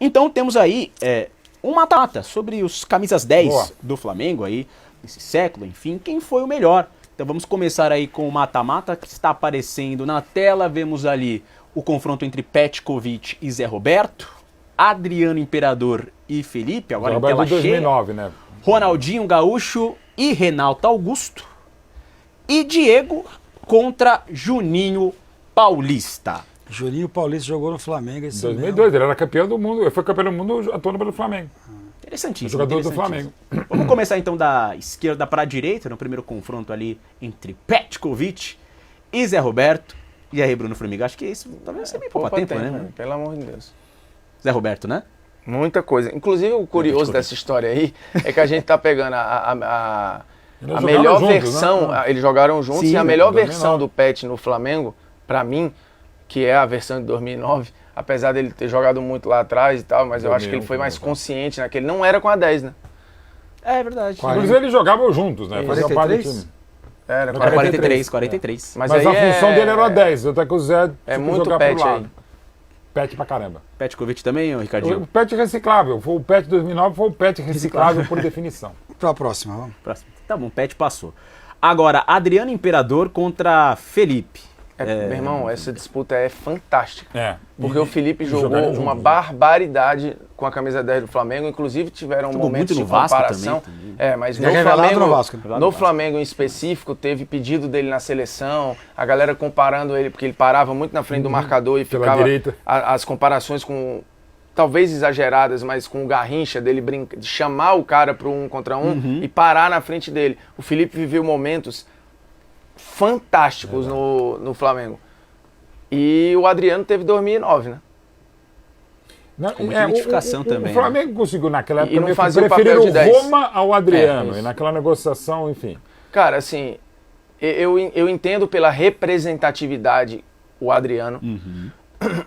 Então temos aí um mata-mata sobre os camisas 10 Boa. do Flamengo aí, nesse século, enfim, quem foi o melhor. Então vamos começar aí com o mata-mata que está aparecendo na tela. Vemos ali o confronto entre Petkovic e Zé Roberto, Adriano Imperador e Felipe, agora em tela de 2009, cheia, né? Ronaldinho Gaúcho e Renato Augusto, e Diego contra Juninho Paulista. Juninho Paulista jogou no Flamengo esse 2002, ele era campeão do mundo, ele foi campeão do mundo atuando pelo Flamengo. Interessantíssimo. Jogador do interessantíssimo. Flamengo. Vamos começar então da esquerda para a direita, no primeiro confronto ali entre Petkovic e Zé Roberto. E aí, Bruno Formiga, acho que isso talvez você me poupa tempo, né? Pelo amor de Deus. Zé Roberto, né? Muita coisa. Inclusive, o curioso dessa história aí é que a gente tá pegando a melhor juntos, versão. né? Eles jogaram juntos Sim, e a melhor 2009. versão do Pet no Flamengo, pra mim, que é a versão de 2009, apesar dele ter jogado muito lá atrás e tal, mas eu acho que ele foi mais consciente naquele. Não era com a 10, né? É verdade. Inclusive eles jogavam juntos, né? Faziam parte do 43? time. Era Era 43. Mas Mas aí a função dele era 10, até que o Zé É ficou muito jogar Pet pro lado. aí. Pet pra caramba. Petkovic também, ô Ricardinho? O Pet reciclável. O Pet 2009 foi o Pet reciclável por definição. Para a próxima, vamos. Próximo. Tá bom, Pet passou. Agora, Adriano Imperador contra Felipe. Meu irmão, essa disputa é fantástica. É. Porque o Felipe jogou jogaram uma juntos, né? barbaridade com a camisa 10 do Flamengo. Inclusive tiveram Jogou momentos muito de no Vasco comparação. também. Mas E no é revelado Flamengo, no Vasco, né? Revelado no no Vasco. Flamengo em específico, teve pedido dele na seleção. A galera comparando ele, porque ele parava muito na frente do marcador e Pela ficava... direita. As comparações com... Talvez exageradas, mas com o Garrincha, dele de chamar o cara para um contra um e parar na frente dele. O Felipe viveu momentos fantásticos no Flamengo. E o Adriano teve 2009, né? Não, Com muita identificação também, O Flamengo conseguiu naquela época não meio que fazia o preferir papel o de 10. Roma ao Adriano. isso. E naquela negociação, enfim. Cara, assim, eu entendo pela representatividade o Adriano,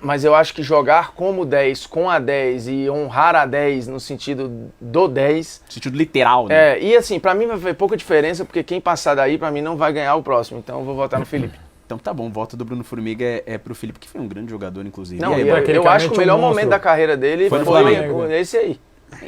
mas eu acho que jogar como 10, com a 10 e honrar a 10 no sentido do 10... No sentido literal, né? E assim, pra mim vai fazer pouca diferença, porque quem passar daí, pra mim, não vai ganhar o próximo. Então eu vou votar no Felipe. Então tá bom, o voto do Bruno Formiga é pro Felipe, que foi um grande jogador, inclusive. Não, E aí, eu tecnicamente, acho que o melhor um monstro. momento da carreira dele Foi no foi Flamengo, esse aí.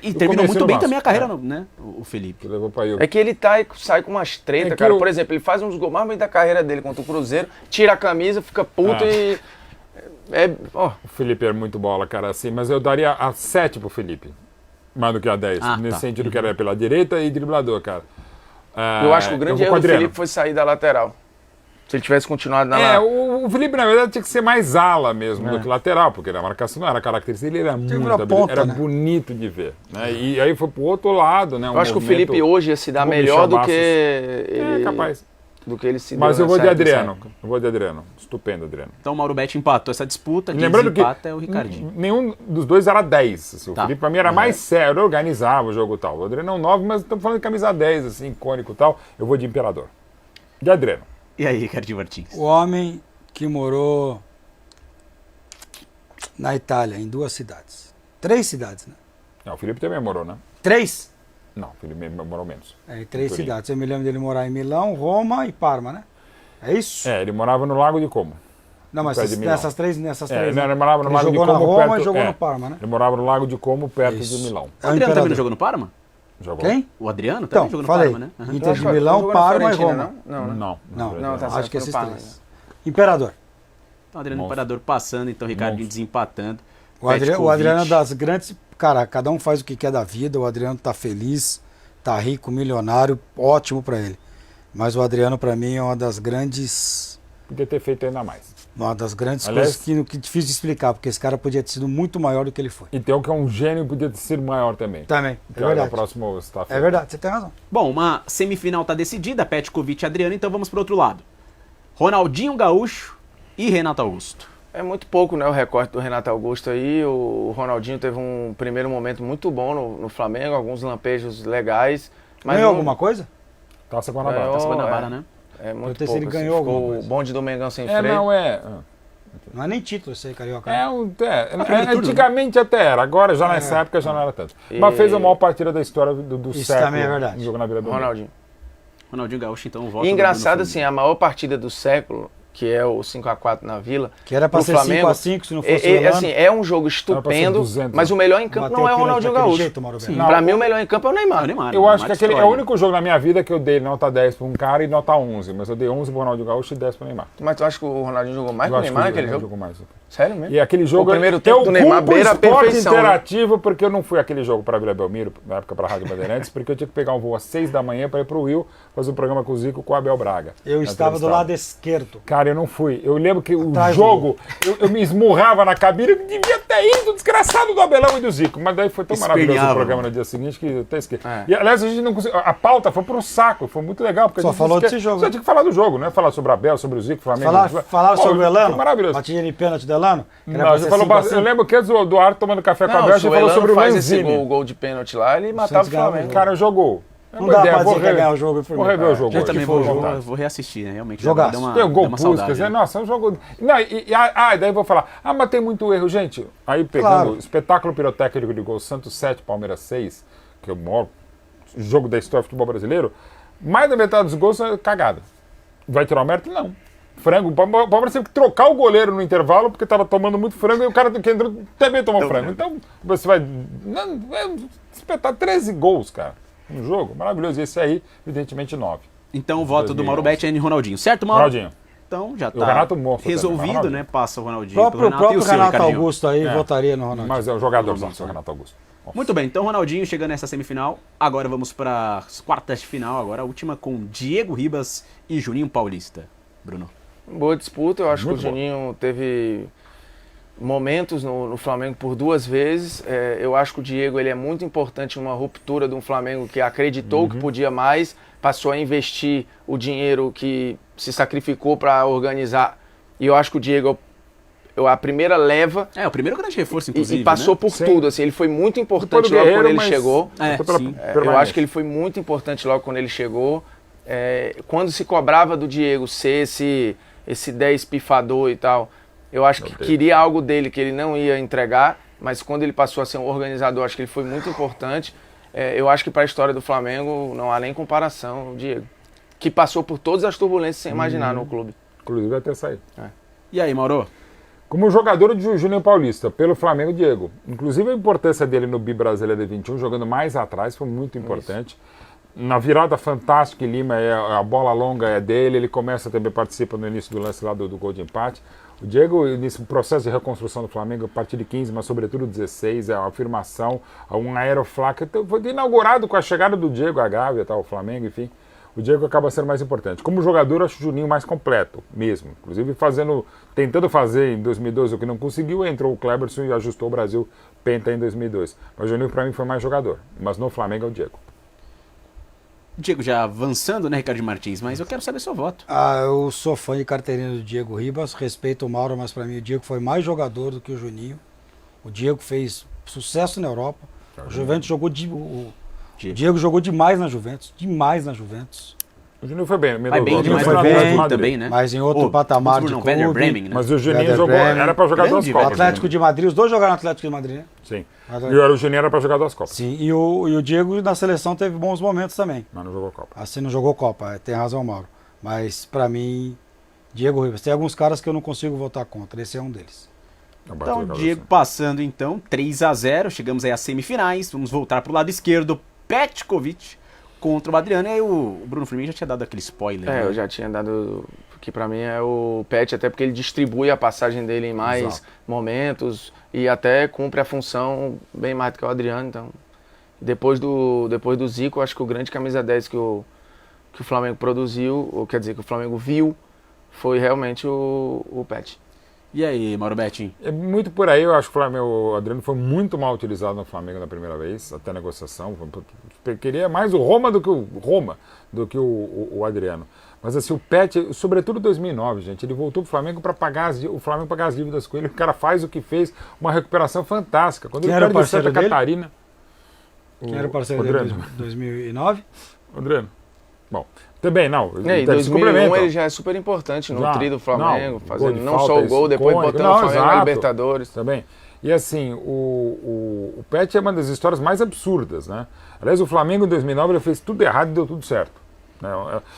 e terminou começo muito do bem Vasco. também a carreira, né? O Felipe. Que levou pra eu. É que ele sai com umas tretas, É que cara. eu- Por exemplo, ele faz uns gols mais bem da carreira dele contra o Cruzeiro, tira a camisa, fica puto e... O Felipe é muito bola, cara, assim, mas eu daria a 7 pro Felipe. Mais do que a 10. Ah, nesse tá. sentido que era pela direita e driblador, cara. Eu acho que o grande eu vou erro com do Adriano. Felipe foi sair da lateral. Se ele tivesse continuado na O Felipe, na verdade, tinha que ser mais ala mesmo do que lateral, porque a marcação não era característica dele, ele era que muito virar habilidoso, ponta, era né? bonito de ver. Né? E aí foi pro outro lado, né? Eu acho que o Felipe hoje ia se dar como melhor do Michel que É ele, capaz. do que ele se Mas deu eu vou de nessa época, Adriano. sabe? Eu vou de Adriano. Estupendo, Adriano. Então o Mauro Betti empatou essa disputa, quem Lembrando que desempata é o Ricardinho. nenhum dos dois era 10. Assim, Tá. O Felipe, pra mim, era mais sério, organizava o jogo e tal. O Adriano é um 9, mas estamos falando de camisa 10, assim, icônico e tal. Eu vou de Imperador. De Adriano. E aí, Ricardinho Martins? O homem que morou na Itália, em 2 cidades. 3 cidades, né? Não, o Felipe também morou, né? 3? Não, o Felipe morou menos. É, em 3 Turim. cidades. Eu me lembro dele morar em Milão, Roma e Parma, né? É isso? É, ele morava no Lago de Como. Não, mas perto de Milão. nessas três, Não, ele morava no Ele Lago de jogou na Como Roma perto... e jogou no Parma, né? Ele morava no Lago de Como, perto Isso. de Milão. O É o Adriano também imperador. não jogou no Parma? Jogou. Quem? O Adriano Então, também jogou no falei. Parma, né? Aham. Inter de Jogou Milão, na Parma e Fiorentina, Roma. Não, né? Não, tá acho certo, que foi no esses Parma. 3. Imperador. Então, Adriano Monstro. Imperador passando, então Ricardinho Monstro. desempatando. O Adriano é Petkovic. das grandes... Cara, cada um faz o que quer da vida. O Adriano tá feliz, tá rico, milionário, ótimo pra ele. Mas o Adriano, pra mim, é uma das grandes... Podia ter feito ainda mais. Uma das grandes Aliás- coisas que é difícil de explicar, porque esse cara podia ter sido muito maior do que ele foi. E tem um que é um gênio e podia ter sido maior também. Também, Que é no verdade. próximo staff. É verdade, você tem razão. Bom, uma semifinal tá decidida, Petkovic e Adriano, então vamos pro outro lado. Ronaldinho Gaúcho e Renato Augusto. É muito pouco, né, o recorte do Renato Augusto aí. O Ronaldinho teve um primeiro momento muito bom no Flamengo, alguns lampejos legais. Mas Ganhou não- alguma coisa? Taça Guanabara. Ganhou. Taça Guanabara, é. né? É muito Perguntei se pouco. ele assim. ganhou alguma Ficou coisa. o bonde do Mengão sem É, freio. não, é... Não é nem título isso aí, Carioca. primeiro turno, Antigamente até era, agora já nessa época já não era tanto. Mas fez a maior partida da história do Isso século. também é verdade. Jogo na Vila Belmiro. Ronaldinho. Ronaldinho Gaúcho, então, volta E no engraçado Bruno assim, a maior partida do século, que é o 5-4 na Vila. Que era pra pro ser Flamengo, 5-5 se não fosse o Elano. assim, é um jogo Era pra ser estupendo, 200, mas o melhor em campo Bateu não é o pênalti Ronaldinho daquele Gaúcho. jeito, Mauro Beto. Não, Pra mim, o melhor em campo é o Neymar. Ah, o Neymar. Eu acho que Neymar aquele é o destrói. único jogo na minha vida que eu dei nota 10 pra um cara e nota 11. Mas eu dei 11 pro Ronaldinho Gaúcho e 10 pro Neymar. Mas tu acha que o Ronaldinho jogou mais Eu que o acho Neymar que naquele ele jogo? jogou mais. Sério mesmo? E aquele jogo, O primeiro tempo do Neymar beira a esporte perfeição, né? interativo, porque eu não fui aquele jogo para Vila Belmiro, na época para a Rádio Bandeirantes, porque eu tinha que pegar um voo às 6 da manhã para ir para o Rio fazer um programa com o Zico com o Abel Braga. Eu estava do lado esquerdo. Cara, eu não fui. Eu lembro que o Atrás do jogo, eu me esmurrava na cabine, eu devia ter ido, desgraçado do Abelão e do Zico. Mas daí foi tão maravilhoso o Esperneava. programa no dia seguinte que eu até esqueci. É. E aliás, a gente não conseguiu. A pauta foi pro saco, foi muito legal. Porque Só a gente falou esque- desse jogo. Só tinha que falar do jogo, não é falar sobre o Abel, sobre o Zico, Flamengo. Falaram Pô, sobre o Elano? Foi maravilhoso. Batida de pênalti do Elano? Que era Não, pra a gente ser falou 5 a bastante. 5. Eu lembro que antes do Duarte tomando café com a Não, Bel, a se gente o falou Elano sobre o faz esse Lanzini. gol de pênalti lá, ele matava o ganhava o Flamengo. jogo. Cara, jogou. É Não uma dá ideia, pra vou dizer que ia rever- ganhar o jogo. Vou rever o jogo. Eu hoje, também se for vou vontade. reassistir, né? Realmente. Jogaço. Deu uma, Tem o gol deu uma saudade, Puskas, né? nossa, é um jogo. Não, daí eu vou falar, mas tem muito erro, gente. Aí pegando Claro. o espetáculo pirotécnico de gol Santos 7, Palmeiras 6, que é o maior jogo da história do futebol brasileiro, mais da metade dos gols é cagada. Vai tirar o mérito? Não. Frango, o Palmeiras teve que trocar o goleiro no intervalo porque estava tomando muito frango e o cara que entrou também tomou frango. Então você vai. Não, espetar 13 gols, cara, no jogo. Maravilhoso. E esse aí, evidentemente, 9. Então o voto do Mauro Betti é em Ronaldinho, certo, Mauro? Ronaldinho. Então já o tá Renato monstro resolvido, também, Ronaldinho. né? Passa o Ronaldinho. O pelo próprio e o seu, Renato Ricardinho? Augusto aí É. votaria no Ronaldinho. Mas é um jogador só, o Renato Augusto. Muito bem, então Ronaldinho chegando nessa semifinal. Agora vamos para as quartas de final, agora a última com Diego Ribas e Juninho Paulista. Bruno. Boa disputa, eu acho Muito que o Juninho teve momentos no Flamengo por 2 vezes. Eu acho que o Diego ele é muito importante numa ruptura de um Flamengo que acreditou que podia mais, passou a investir o dinheiro que se sacrificou para organizar. E eu acho que o Diego a primeira leva É, o primeiro grande reforço, inclusive. e passou né? por Sim. tudo. Assim, ele foi muito Depois importante do logo Guerreiro, quando ele mas- chegou. É, Foi pela sim. Eu permanência. acho que ele foi muito importante logo quando ele chegou. Quando se cobrava do Diego ser esse 10 pifador e tal, eu acho que queria algo dele que ele não ia entregar, mas quando ele passou a ser um organizador, acho que ele foi muito importante. Eu acho que para a história do Flamengo não há nem comparação, o Diego. Que passou por todas as turbulências sem imaginar no clube. Inclusive vai ter saído. E aí, Mauro? Como jogador de Júnior Paulista, pelo Flamengo, Diego. Inclusive a importância dele no Bi Brasileiro D21, jogando mais atrás, foi muito importante. Na virada fantástica em Lima, a bola longa é dele, ele começa também, participa no início do lance lá do gol de empate. O Diego, nesse processo de reconstrução do Flamengo, a partir de 15, mas sobretudo 16, é a afirmação, um aeroflaca. Então, foi inaugurado com a chegada do Diego, a Gávea, tal, o Flamengo, enfim. O Diego acaba sendo mais importante. Como jogador, eu acho o Juninho mais completo, mesmo. Inclusive, tentando fazer em 2002 o que não conseguiu, entrou o Kleberson e ajustou o Brasil penta em 2002. Mas o Juninho, para mim, foi mais jogador. Mas no Flamengo é o Diego. Diego já avançando, né, Ricardo Martins? Mas eu quero saber seu voto. Eu sou fã de carteirinha do Diego Ribas, respeito o Mauro, mas para mim o Diego foi mais jogador do que o Juninho. O Diego fez sucesso na Europa. O Juventus jogou o Diego jogou demais na Juventus, O Juninho foi bem. Vai bem Juninho demais foi no bem Atlético também, né? mas em outro patamar de Não, clube. Werder Bremen, né? Mas o Juninho Werder jogou, Bremen. era para jogar duas Grande O Copas. Atlético de Madrid, os dois jogaram no Atlético de Madrid, né? Sim. Mas- E o Juninho era para jogar duas Copas. Sim, e o Diego na seleção teve bons momentos também. Mas não jogou Copa. Assim, não jogou Copa, tem razão, Mauro. Mas pra mim, Diego Ribas. Tem alguns caras que eu não consigo votar contra, esse é um deles. Então, Diego passando, então, 3-0. Chegamos aí às semifinais. Vamos voltar pro lado esquerdo. Petkovic contra o Adriano. E aí o Bruno Firmino já tinha dado aquele spoiler. né? Eu já tinha dado que pra mim é o Pet, até porque ele distribui a passagem dele em mais Exato. momentos e até cumpre a função bem mais do que o Adriano. Então, depois do Zico, acho que o grande camisa 10 que o Flamengo produziu, ou quer dizer, que o Flamengo viu, foi realmente o Pet. E aí, Mauro Betti? É muito por aí, eu acho que o Adriano foi muito mal utilizado no Flamengo na primeira vez, até a negociação. Queria mais o Roma do que o Adriano. Mas assim, o Pet, sobretudo em 2009, gente, ele voltou pro Flamengo para o Flamengo pagar as dívidas com ele. O cara faz o que fez, uma recuperação fantástica. Quando Quem ele era o perde parceiro Santa dele? Catarina. Quem era o parceiro dele Adriano. em 2009? Adriano. Bom, também não. E aí, em eles se 2001 complementam. ele já é super importante no Já, tri do Flamengo, não, fazendo gol de não falta, só o gol, depois icônico. botando Não, o Flamengo na exato. Libertadores. Também. E assim, o Pet é uma das histórias mais absurdas, né? Aliás, o Flamengo em 2009 ele fez tudo errado e deu tudo certo.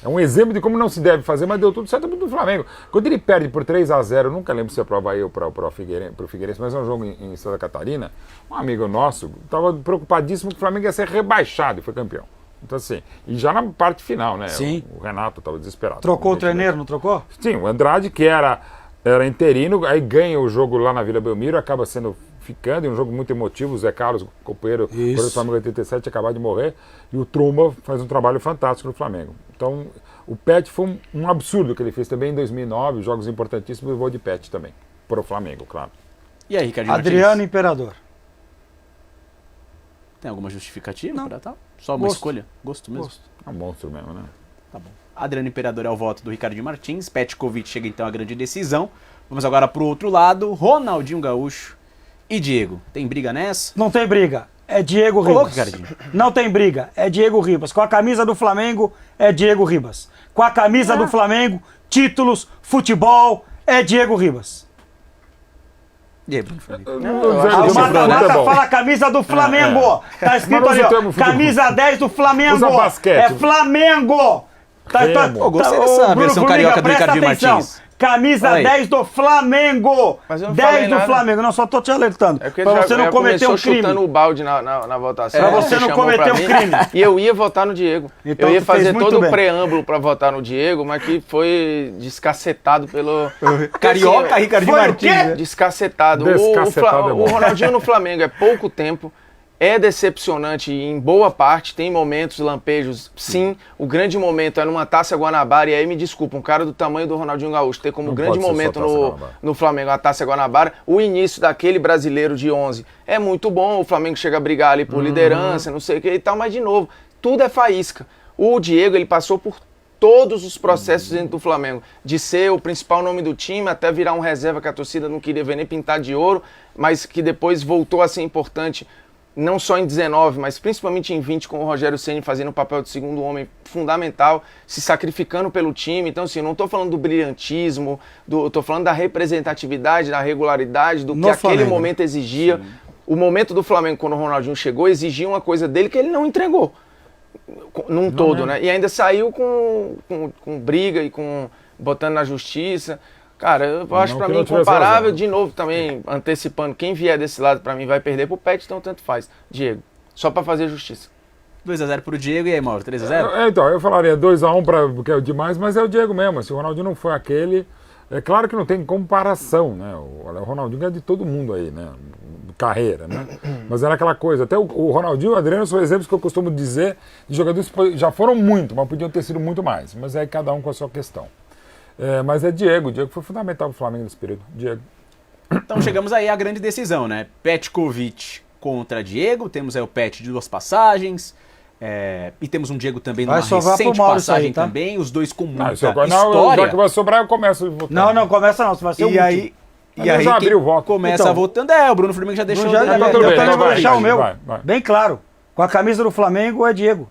É um exemplo de como não se deve fazer, mas deu tudo certo do Flamengo. Quando ele perde por 3-0, eu nunca lembro se é para o Avaí ou para o Figueirense, mas é um jogo em Santa Catarina, um amigo nosso estava preocupadíssimo que o Flamengo ia ser rebaixado e foi campeão. Então assim, e já na parte final, né? Sim. O Renato estava desesperado. Trocou o treneiro, não trocou? Sim, o Andrade, que era interino, aí ganha o jogo lá na Vila Belmiro, acaba ficando em um jogo muito emotivo. O Zé Carlos, companheiro do Flamengo 87, acabou de morrer, e o Trumba faz um trabalho fantástico no Flamengo. Então, o Pet foi um absurdo que ele fez também em 2009, jogos importantíssimos, eu vou de Pet também, para o Flamengo, claro. E aí, Ricardinho Adriano Martins? Imperador. Tem alguma justificativa Não. para tal? Só uma Gosto. escolha? Gosto mesmo? Gosto. É um monstro mesmo, né? Tá bom. Adriano Imperador é o voto do Ricardinho Martins. Petkovic chega então à grande decisão. Vamos agora pro outro lado. Ronaldinho Gaúcho e Diego. Tem briga nessa? Não tem briga. É Diego Ô, Ribas. Ricardinho. Não tem briga. É Diego Ribas. Com a camisa do Flamengo, é Diego Ribas. Com a camisa do Flamengo, títulos, futebol, é Diego Ribas. Diego, Felipe. O Diego mata-mata futebol. fala camisa do Flamengo. Tá escrito Mas ali, usa o ó. termo futebol. Camisa 10 do Flamengo. Usa basquete. É Flamengo. Remo. Pô, gostei dessa versão carioca do Ricardinho Martins. Camisa Olha aí. 10 do Flamengo. Mas eu não falei 10 do nada. Flamengo. Não, só tô te alertando. É porque pra já, você não já cometer começou um crime. chutando o balde na votação. Pra você não chamou cometer pra um mim, crime. E eu ia votar no Diego. Então eu ia tu fez fazer muito todo bem. o preâmbulo pra votar no Diego, mas que foi descacetado pelo... Carioca, Assim, Ricardinho foi o Martins. quê? né? Descacetado. Descacetado é bom. O Ronaldinho no Flamengo é pouco tempo, é decepcionante em boa parte, tem momentos, lampejos, sim. O grande momento é numa Taça Guanabara, e aí me desculpa, um cara do tamanho do Ronaldinho Gaúcho ter como Não grande pode ser momento só Taça Guanabara. no Flamengo a Taça Guanabara, o início daquele brasileiro de 11 é muito bom, o Flamengo chega a brigar ali por liderança, não sei o que e tal, mas de novo, tudo é faísca. O Diego, ele passou por todos os processos dentro do Flamengo, de ser o principal nome do time, até virar um reserva que a torcida não queria ver nem pintar de ouro, mas que depois voltou a ser importante, não só em 19, mas principalmente em 20, com o Rogério Ceni fazendo o papel de segundo homem fundamental, se sacrificando pelo time. Então, assim, eu não estou falando do brilhantismo, eu estou falando da representatividade, da regularidade, do que No aquele Flamengo. momento exigia. O momento do Flamengo, quando o Ronaldinho chegou, exigia uma coisa dele que ele não entregou. Num todo, né? E ainda saiu com briga e botando na justiça. Cara, eu acho Não pra que mim não tivesse incomparável, razão. de novo também, antecipando, quem vier desse lado pra mim vai perder pro Pet, então tanto faz. Diego, só pra fazer justiça. 2x0 pro Diego. E aí, Mauro? 3x0? Então, eu falaria 2-1 porque é o demais, mas é o Diego mesmo. Se o Ronaldinho não foi aquele, é claro que não tem comparação, né? O Ronaldinho é de todo mundo aí, né? Carreira, né? Mas era aquela coisa. Até o Ronaldinho e o Adriano são exemplos que eu costumo dizer de jogadores que já foram muito, mas podiam ter sido muito mais. Mas aí cada um com a sua questão. Mas é Diego. O Diego foi fundamental para o Flamengo nesse período. Diego. Então chegamos aí à grande decisão, né? Petkovic contra Diego. Temos aí o Pet de 2 passagens. E temos um Diego também Vai numa sobrar pro recente Mauro isso passagem aí, tá? também. Os dois com muita Já história. que vai sobrar, eu começo a votar. Não, começa não. Você vai ser o E aí, último. e aí já quem abriu o voto. começa Então, votando o Bruno Firmino já deixou. Já, dele. tá tudo eu bem, também vou vai, deixar o meu vai. bem claro. Com a camisa do Flamengo é Diego.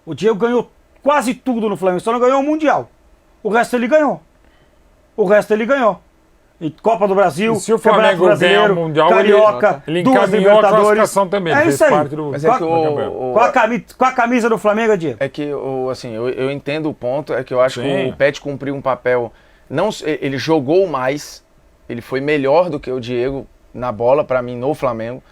O Diego ganhou quase tudo no Flamengo, só não ganhou o Mundial. O resto ele ganhou. E Copa do Brasil, E se o Campeonato Flamengo ganhar Brasileiro, o Mundial, Carioca, ele duas encaminhou a Libertadores. classificação também. É fez isso aí. parte do- Mas do é que campeonato. Com a camisa do Flamengo é Diego. É que, assim, eu entendo o ponto, é que eu acho Sim. que o Pet cumpriu um papel, ele jogou mais, ele foi melhor do que o Diego na bola, pra mim, no Flamengo,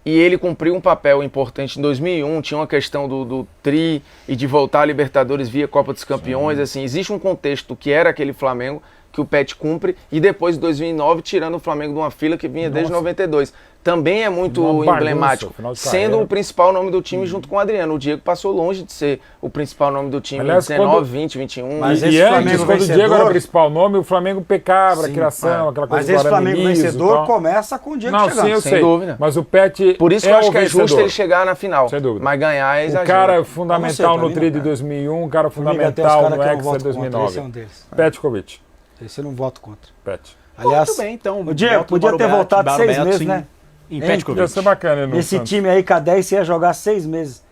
e ele cumpriu um papel importante em 2001, tinha uma questão do tri e de voltar à Libertadores via Copa dos Campeões, assim, existe um contexto que era aquele Flamengo, que o Pet cumpre, e depois de 2009 tirando o Flamengo de uma fila que vinha desde 92. Também é muito Uma bagunça, emblemático, final de sendo carreira. o principal nome do time junto com o Adriano. O Diego passou longe de ser o principal nome do time Aliás, em 19, quando- 20, 21. Mas E esse antes, Flamengo quando o Diego vencedor- era o principal nome, o Flamengo pecava, a Sim, criação, aquela coisa Mas do esse arame Flamengo liso e vencedor tal. começa com o Diego Não, chegando. sim, eu Sem sei. dúvida. Mas o Pet Por isso que eu acho que é justo vencedor. ele chegar na final. Sem dúvida. Mas ganhar é O exagero. cara é Pra fundamental você, no pra tri mim de não. 2001, um cara Comigo até os fundamental caras no que eu não Hexa voto contra, 2009. esse é um deles. Petkovic. Esse eu não voto contra. Pet. Aliás, Muito bem, então. o Diego voto podia do ter Mauro voltado Beto, 6 Beto meses, em- né? Em Hein? Petkovic. Ia ser bacana, no Esse Santos. time aí com a 10 você ia jogar 6 meses.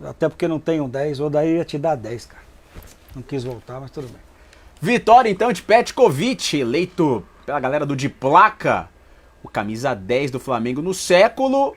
Até porque não tem um 10, ou daí ia te dar 10, cara. Não quis voltar, mas tudo bem. Vitória, então, de Petkovic, eleito pela galera do De Placa, o camisa 10 do Flamengo no século.